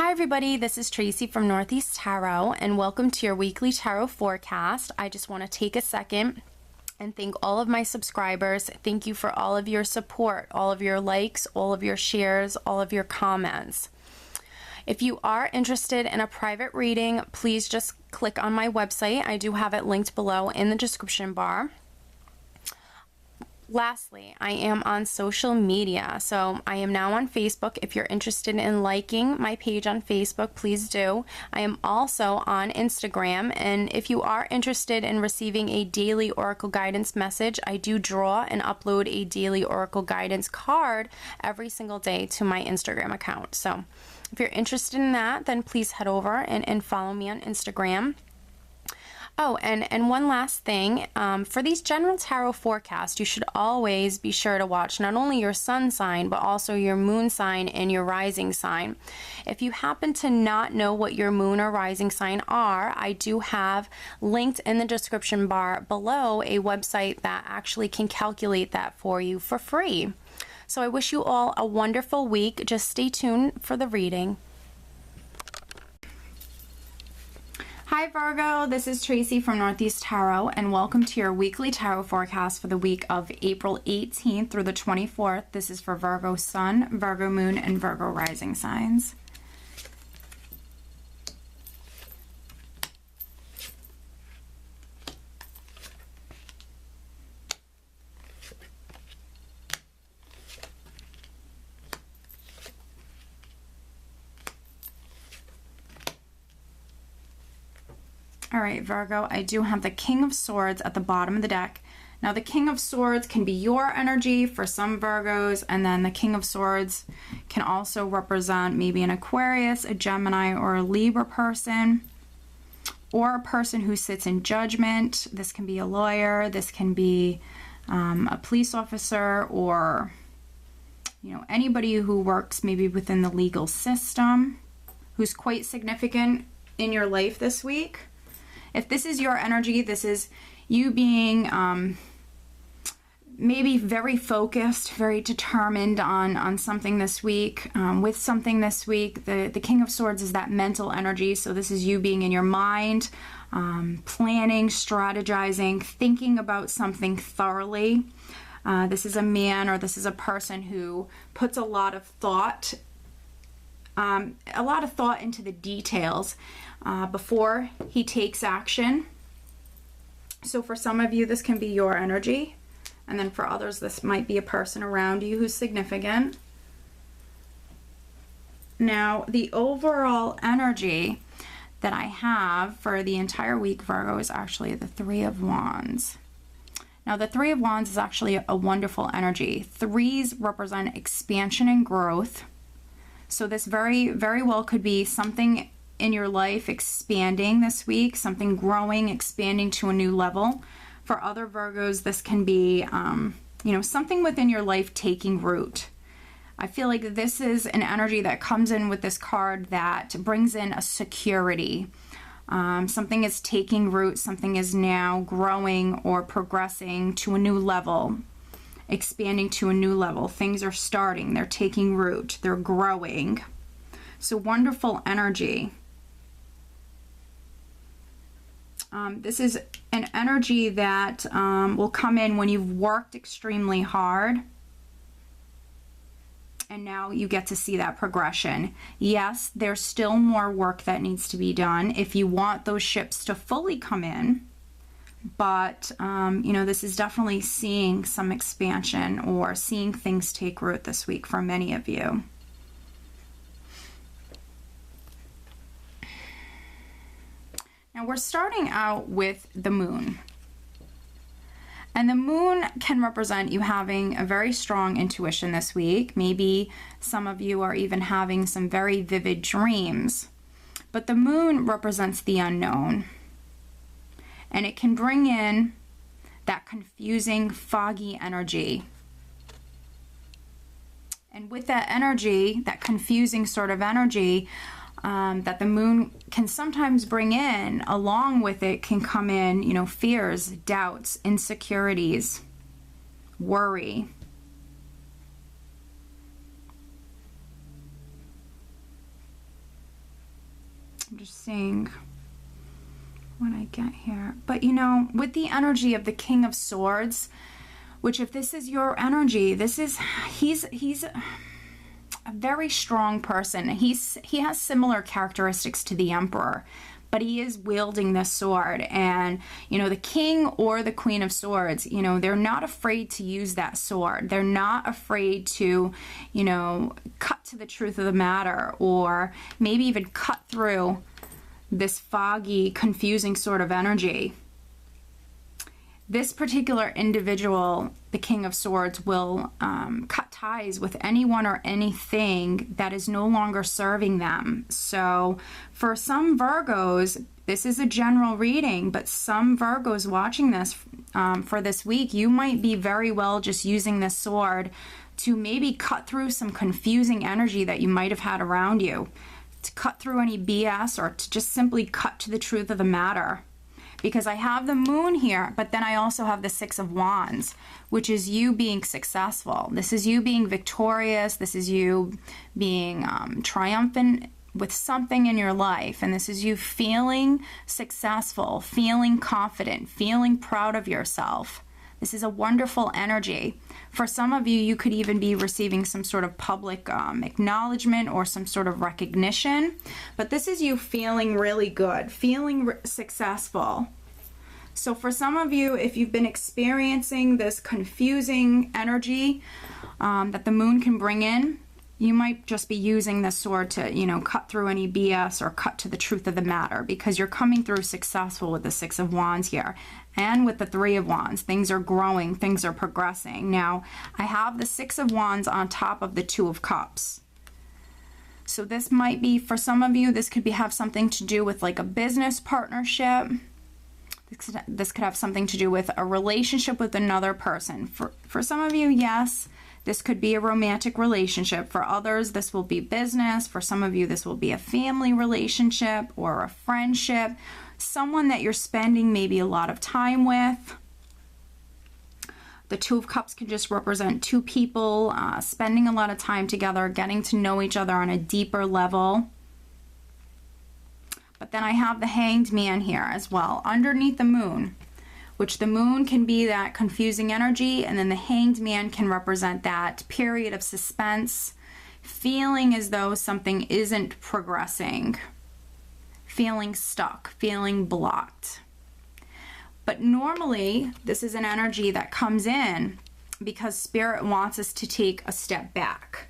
Hi everybody, this is Tracy from Northeast Tarot and welcome to your weekly tarot forecast. I just want to take a second and thank all of my subscribers. Thank you for all of your support, all of your likes, all of your shares, all of your comments. If you are interested in a private reading, please just click on my website. I do have it linked below in the description bar. Lastly, I am on social media, so I am now on Facebook. If you're interested in liking my page on Facebook, please do. I am also on Instagram, and if you are interested in receiving a daily Oracle guidance message, I do draw and upload a daily Oracle guidance card every single day to my Instagram account. So if you're interested in that, then please head over and follow me on Instagram. Oh, and one last thing, for these general tarot forecasts, you should always be sure to watch not only your sun sign, but also your moon sign and your rising sign. If you happen to not know what your moon or rising sign are, I do have linked in the description bar below a website that actually can calculate that for you for free. So I wish you all a wonderful week. Just stay tuned for the reading. Hi Virgo, this is Tracy from Northeast Tarot and welcome to your weekly tarot forecast for the week of April 18th through the 24th. This is for Virgo Sun, Virgo Moon, and Virgo Rising signs. All right, Virgo, I do have the King of Swords at the bottom of the deck. Now, the King of Swords can be your energy for some Virgos, and then the King of Swords can also represent maybe an Aquarius, a Gemini, or a Libra person, or a person who sits in judgment. This can be a lawyer, this can be a police officer, or anybody who works maybe within the legal system, who's quite significant in your life this week. If this is your energy, this is you being maybe very focused, very determined on something this week, with something this week. The King of Swords is that mental energy, so this is you being in your mind, planning, strategizing, thinking about something thoroughly. This is a man or this is a person who puts a lot of thought into the details before he takes action. So for some of you, this can be your energy, and then for others, this might be a person around you who's significant. Now, the overall energy that I have for the entire week, Virgo, is actually the Three of Wands. Now, the Three of Wands is actually a wonderful energy. Threes represent expansion and growth. So this very, very well could be something in your life expanding this week, something growing, expanding to a new level. For other Virgos, this can be, something within your life taking root. I feel like this is an energy that comes in with this card that brings in a security. Something is taking root, something is now growing or progressing to a new level, expanding to a new level. Things are starting, they're taking root, they're growing. So wonderful energy. This is an energy that will come in when you've worked extremely hard and now you get to see that progression. Yes, there's still more work that needs to be done if you want those ships to fully come in, but this is definitely seeing some expansion or seeing things take root this week for many of you. Now we're starting out with the moon. And the moon can represent you having a very strong intuition this week. Maybe some of you are even having some very vivid dreams. But the moon represents the unknown. And it can bring in that confusing, foggy energy. And with that energy, that confusing sort of energy, that the moon can sometimes bring in, along with it can come in, fears, doubts, insecurities, worry. I'm just seeing what I get here. But you know, with the energy of the King of Swords, which if this is your energy, he's a very strong person. He has similar characteristics to the Emperor, but he is wielding this sword. And you know, the King or the Queen of Swords, you know, they're not afraid to use that sword. They're not afraid to, you know, cut to the truth of the matter, or maybe even cut through this foggy, confusing sort of energy. This particular individual, the King of Swords, will cut ties with anyone or anything that is no longer serving them. So for some Virgos, this is a general reading, but some Virgos watching this for this week, you might be very well just using this sword to maybe cut through some confusing energy that you might have had around you, to cut through any BS, or to just simply cut to the truth of the matter. Because I have the Moon here, but then I also have the Six of Wands, which is you being successful. This is you being victorious. This is you being triumphant with something in your life. And this is you feeling successful, feeling confident, feeling proud of yourself. This is a wonderful energy. For some of you, you could even be receiving some sort of public acknowledgement or some sort of recognition. But this is you feeling really good, feeling successful. So for some of you, if you've been experiencing this confusing energy that the Moon can bring in, you might just be using this sword to, you know, cut through any BS or cut to the truth of the matter, because you're coming through successful with the Six of Wands here. And with the Three of Wands, things are growing, things are progressing. Now, I have the Six of Wands on top of the Two of Cups. So this might be, for some of you, this could have something to do with like a business partnership. This could have something to do with a relationship with another person. For some of you, yes, this could be a romantic relationship. For others, this will be business. For some of you, this will be a family relationship or a friendship. Someone that you're spending maybe a lot of time with. The Two of Cups can just represent two people spending a lot of time together, getting to know each other on a deeper level. But then I have the Hanged Man here as well, underneath the Moon, which the Moon can be that confusing energy, and then the Hanged Man can represent that period of suspense, feeling as though something isn't progressing, feeling stuck, feeling blocked. But normally, this is an energy that comes in because Spirit wants us to take a step back.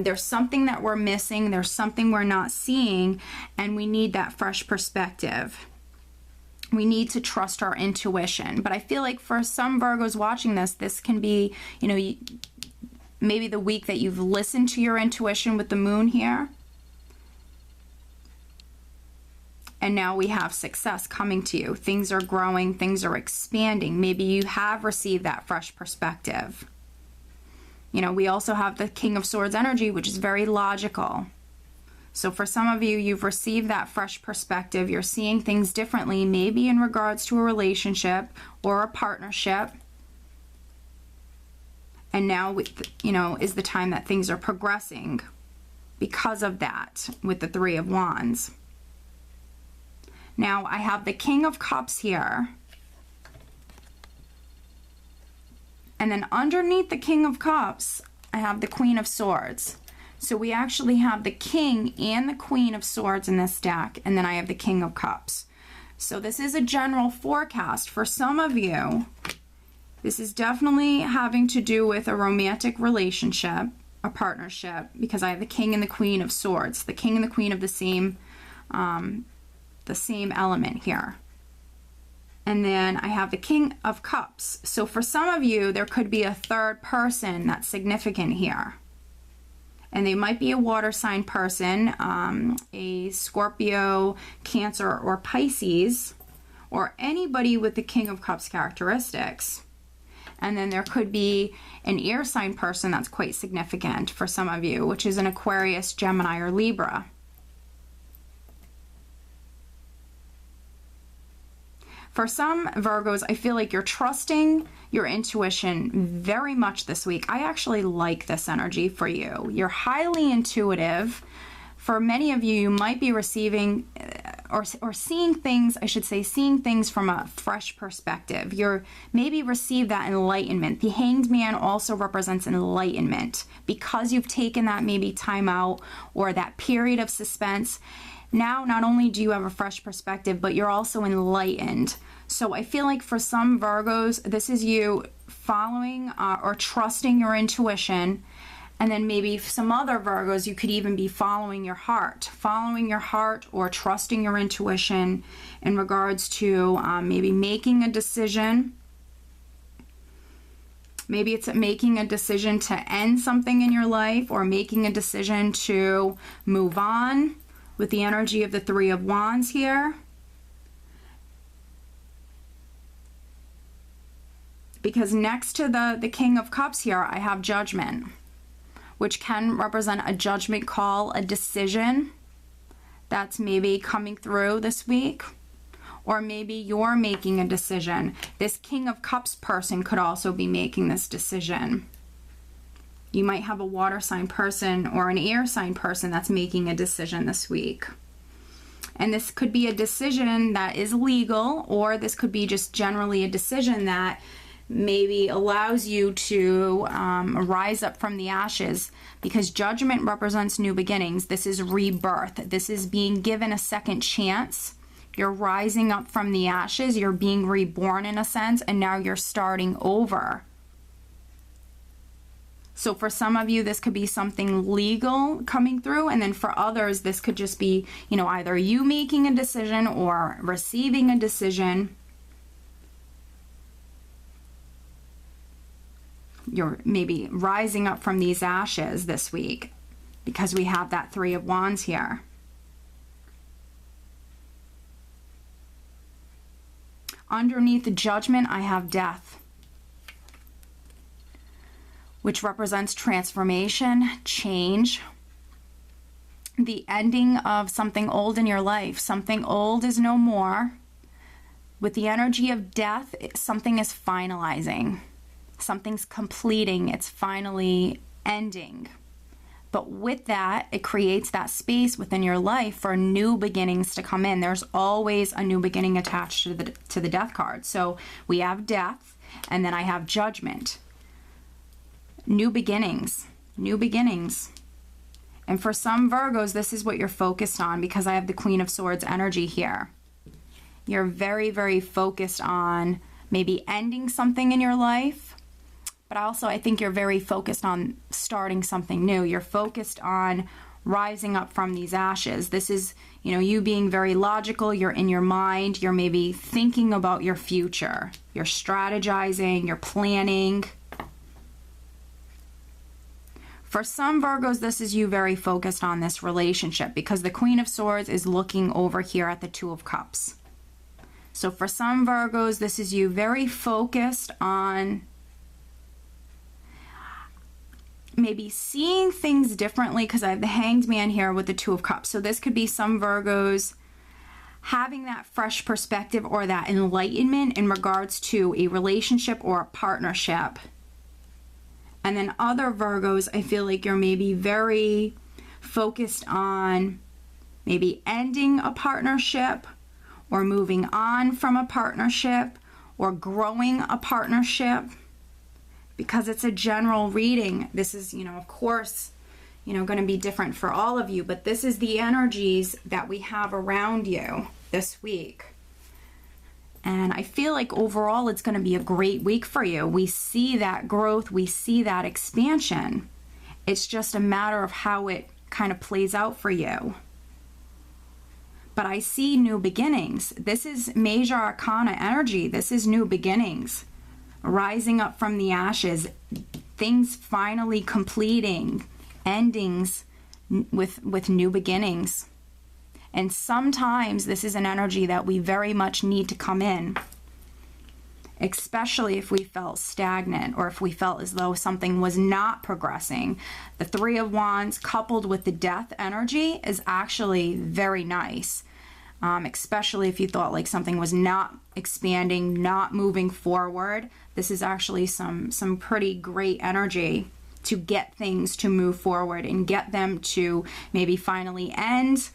There's something that we're missing, there's something we're not seeing, and we need that fresh perspective. We need to trust our intuition. But I feel like for some Virgos watching this, this can be, you know, maybe the week that you've listened to your intuition with the Moon here. And now we have success coming to you. Things are growing, things are expanding. Maybe you have received that fresh perspective. You know, we also have the King of Swords energy, which is very logical. So for some of you, you've received that fresh perspective. You're seeing things differently, maybe in regards to a relationship or a partnership. And now, you know, is the time that things are progressing because of that with the Three of Wands. Now, I have the King of Cups here. And then underneath the King of Cups, I have the Queen of Swords. So we actually have the King and the Queen of Swords in this deck, and then I have the King of Cups. So this is a general forecast. For some of you, this is definitely having to do with a romantic relationship, a partnership, because I have the King and the Queen of Swords, the King and the Queen of the same element here. And then I have the King of Cups. So for some of you, there could be a third person that's significant here. And they might be a water sign person, a Scorpio, Cancer, or Pisces, or anybody with the King of Cups characteristics. And then there could be an air sign person that's quite significant for some of you, which is an Aquarius, Gemini, or Libra. For some Virgos, I feel like you're trusting your intuition very much this week. I actually like this energy for you. You're highly intuitive. For many of you, you might be receiving or seeing things, I should say, seeing things from a fresh perspective. You're maybe receive that enlightenment. The Hanged Man also represents enlightenment because you've taken that maybe time out or that period of suspense. Now, not only do you have a fresh perspective, but you're also enlightened. So I feel like for some Virgos, this is you following or trusting your intuition. And then maybe some other Virgos, you could even be following your heart or trusting your intuition in regards to maybe making a decision. Maybe it's making a decision to end something in your life or making a decision to move on with the energy of the Three of Wands here. Because next to the King of Cups here, I have Judgment, which can represent a judgment call, a decision that's maybe coming through this week. Or maybe you're making a decision. This King of Cups person could also be making this decision. You might have a water sign person or an air sign person that's making a decision this week. And this could be a decision that is legal, or this could be just generally a decision that maybe allows you to rise up from the ashes, because Judgment represents new beginnings. This is rebirth. This is being given a second chance. You're rising up from the ashes. You're being reborn in a sense, and now you're starting over. So for some of you, this could be something legal coming through, and then for others, this could just be, you know, either you making a decision or receiving a decision. You're maybe rising up from these ashes this week because we have that Three of Wands here. Underneath the Judgment, I have Death, which represents transformation, change, the ending of something old in your life. Something old is no more. With the energy of death, something is finalizing. Something's completing. It's finally ending. But with that, it creates that space within your life for new beginnings to come in. There's always a new beginning attached to the Death card. So we have Death, and then I have Judgment. New beginnings, new beginnings. And for some Virgos, this is what you're focused on, because I have the Queen of Swords energy here. You're very, very focused on maybe ending something in your life, but also I think you're very focused on starting something new. You're focused on rising up from these ashes. This is, you know, you being very logical. You're in your mind. You're maybe thinking about your future. You're strategizing. You're planning. For some Virgos, this is you very focused on this relationship, because the Queen of Swords is looking over here at the Two of Cups. So for some Virgos, this is you very focused on maybe seeing things differently, because I have the Hanged Man here with the Two of Cups. So this could be some Virgos having that fresh perspective or that enlightenment in regards to a relationship or a partnership. And then other Virgos, I feel like you're maybe very focused on maybe ending a partnership or moving on from a partnership or growing a partnership, because it's a general reading. This is, you know, of course, you know, going to be different for all of you, but this is the energies that we have around you this week. And I feel like overall it's going to be a great week for you. We see that growth, we see that expansion. It's just a matter of how it kind of plays out for you. But I see new beginnings. This is Major Arcana energy. This is new beginnings. Rising up from the ashes, things finally completing, endings with new beginnings. And sometimes this is an energy that we very much need to come in, especially if we felt stagnant or if we felt as though something was not progressing. The Three of Wands coupled with the Death energy is actually very nice, especially if you thought like something was not expanding, not moving forward. This is actually some pretty great energy to get things to move forward and get them to maybe finally end,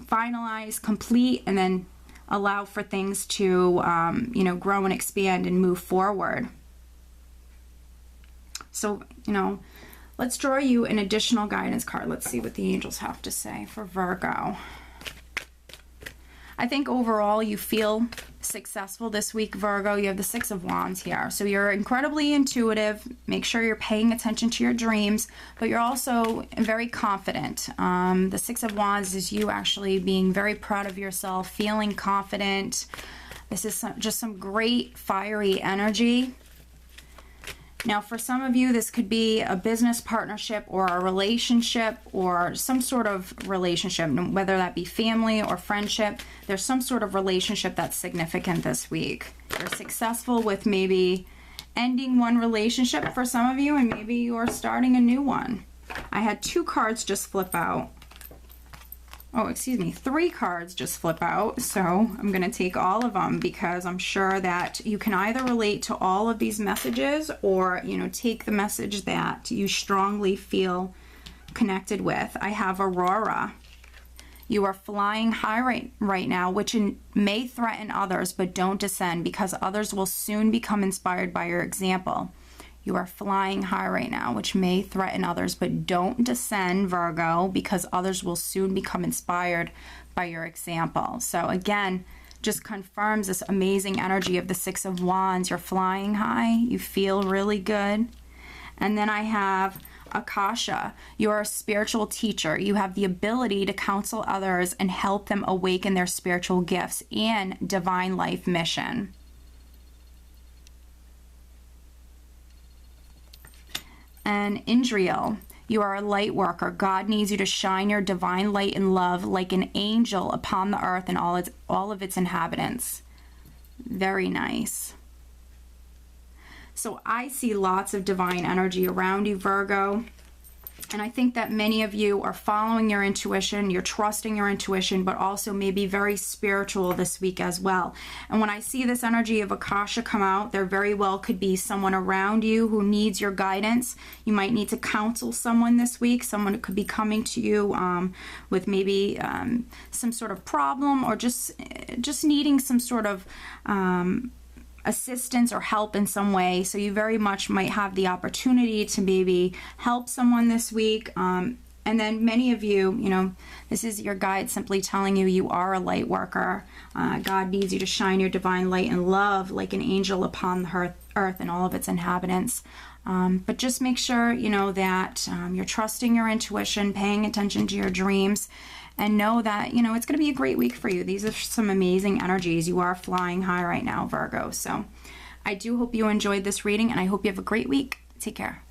finalize, complete, and then allow for things to, you know, grow and expand and move forward. So, you know, let's draw you an additional guidance card. Let's see what the angels have to say for Virgo. I think overall you feel successful this week, Virgo. You have the Six of Wands here. So you're incredibly intuitive. Make sure you're paying attention to your dreams, but you're also very confident. The Six of Wands is you actually being very proud of yourself, feeling confident. This is just some great fiery energy. Now, for some of you, this could be a business partnership or a relationship or some sort of relationship, whether that be family or friendship. There's some sort of relationship that's significant this week. You're successful with maybe ending one relationship for some of you, and maybe you're starting a new one. I had 2 cards just flip out. Oh, excuse me, 3 cards just flip out. So I'm going to take all of them because I'm sure that you can either relate to all of these messages or, you know, take the message that you strongly feel connected with. I have Aurora. You are flying high right now, which may threaten others, but don't descend because others will soon become inspired by your example. You are flying high right now, which may threaten others, but don't descend, Virgo, because others will soon become inspired by your example. So again, just confirms this amazing energy of the Six of Wands. You're flying high. You feel really good. And then I have Akasha. You're a spiritual teacher. You have the ability to counsel others and help them awaken their spiritual gifts and divine life mission. And Indriel, you are a light worker. God needs you to shine your divine light and love like an angel upon the earth and all of its inhabitants. Very nice. So I see lots of divine energy around you, Virgo. And I think that many of you are following your intuition, you're trusting your intuition, but also maybe very spiritual this week as well. And when I see this energy of Akasha come out, there very well could be someone around you who needs your guidance. You might need to counsel someone this week. Someone could be coming to you with maybe some sort of problem, or just needing some sort of assistance or help in some way. So you very much might have the opportunity to maybe help someone this week. And then many of you, you know, this is your guide simply telling you you are a light worker. God needs you to shine your divine light and love like an angel upon the earth and all of its inhabitants. But just make sure, you know, that you're trusting your intuition, paying attention to your dreams, and know that, you know, it's going to be a great week for you. These are some amazing energies. You are flying high right now, Virgo. So I do hope you enjoyed this reading, and I hope you have a great week. Take care.